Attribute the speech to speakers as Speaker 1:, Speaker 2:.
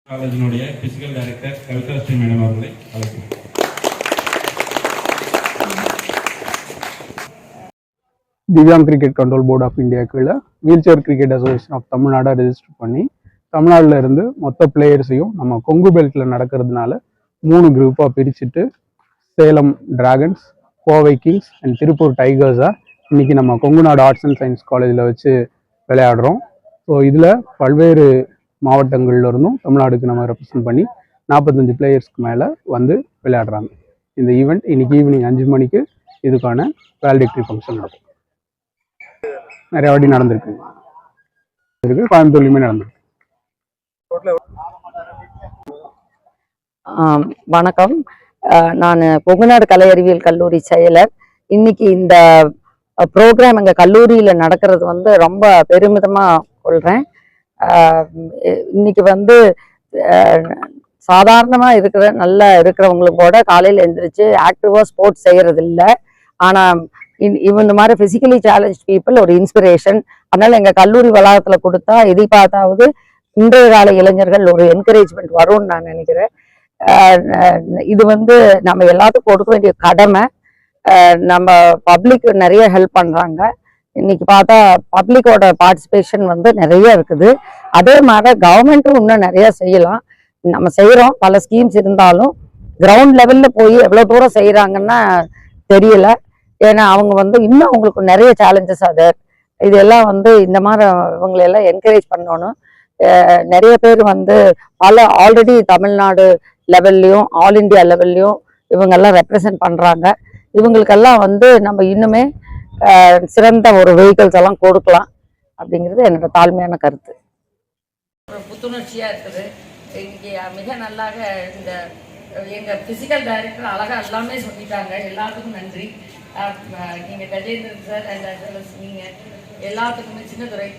Speaker 1: காலேஜினுடைய physical director Kavitha Sri madam அவர்களை அழைக்கிறேன்.
Speaker 2: Divyang cricket control board of India கீழே wheelchair cricket association of தமிழ்நாடை register பண்ணி தமிழ்நாட்டில் இருந்து மொத்த பிளேயர்ஸையும் நம்ம கொங்கு பெல்ட்டில் நடக்கிறதுனால 3 குரூப்பாக பிரிச்சுட்டு Salem dragons, Kovai kings and Tiruppur டைகர்ஸாக இன்றைக்கி நம்ம கொங்குநாடு ஆர்ட்ஸ் அண்ட் சயின்ஸ் காலேஜில் வச்சு விளையாடுறோம். ஸோ இதில் பல்வேறு மாவட்டங்கள்ல இருந்தும் தமிழ்நாடுக்கு நம்ம ரெப்ரசன்ட் பண்ணி 45 பிளேயர்ஸ்க்கு மேலே வந்து விளையாடுறாங்க. இந்த ஈவெண்ட் இன்னைக்கு ஈவினிங் 5 மணிக்கு இதுக்கான வேலிடேட்டரி ஃபங்க்ஷன் நடக்கும். நிறைய வாட்டி நடந்திருக்கு, கோயம்புத்தூர்லையுமே நடந்திருக்கு.
Speaker 3: வணக்கம், நான் கொங்குநாடு கலை அறிவியல் கல்லூரி செயலர். இன்னைக்கு இந்த ப்ரோக்ராம் எங்கள் கல்லூரியில் நடக்கிறது வந்து ரொம்ப பெருமிதமாக கொள்கிறேன். இன்னைக்கு வந்து சாதாரணமாக இருக்கிறவங்களுக்கு கூட காலையில் எழுந்திரிச்சு ஆக்டிவாக ஸ்போர்ட்ஸ் செய்கிறது இல்லை. ஆனால் இந்த மாதிரி ஃபிசிக்கலி சேலஞ்ச் பீப்புள் ஒரு இன்ஸ்பிரேஷன். அதனால எங்கள் கல்லூரி வளாகத்தில் கொடுத்தா எதிர்பார்த்தாவது இன்றைய கால இளைஞர்கள் ஒரு என்கரேஜ்மெண்ட் வரும்னு நான் நினைக்கிறேன். இது வந்து நம்ம எல்லாத்துக்கும் கொடுக்க வேண்டிய கடமை. நம்ம பப்ளிக் நிறைய ஹெல்ப் பண்ணுறாங்க. இன்னைக்கு பார்த்தா பப்ளிக்கோட பார்ட்டிசிபேஷன் வந்து நிறைய இருக்குது. அதே மாதிரி கவர்மெண்ட்டும் இன்னும் நிறைய செய்யலாம். நம்ம செய்கிறோம், பல ஸ்கீம்ஸ் இருந்தாலும் கிரவுண்ட் லெவலில் போய் எவ்வளோ தூரம் செய்கிறாங்கன்னா தெரியல. ஏன்னா அவங்க வந்து இன்னும் அவங்களுக்கு நிறைய சேலஞ்சஸ் இதெல்லாம் வந்து இந்த மாதிரி இவங்களெல்லாம் என்கரேஜ் பண்ணணும். நிறைய பேர் வந்து ஆல்ரெடி தமிழ்நாடு லெவல்லையும் ஆல் இண்டியா லெவல்லையும் இவங்கெல்லாம் ரெப்ரசன்ட் பண்ணுறாங்க. இவங்களுக்கெல்லாம் வந்து நம்ம இன்னுமே சிறந்த ஒரு வெஹிக்கிள்ஸ் எல்லாம் கொடுக்கலாம் அப்படிங்கிறது என்னோட தாழ்மையான கருத்து.
Speaker 4: புத்துணர்ச்சியாக இருக்குது. இன்னைக்கு மிக நல்லாக இந்த எங்கள் ஃபிசிக்கல் டைரக்டர் அழகாக எல்லாமே சொல்லிட்டாங்க. எல்லாத்துக்கும் நன்றி. நீங்கள் கஜேந்திரன் சார் அண்ட் நீங்கள் எல்லாத்துக்குமே சின்னதுரை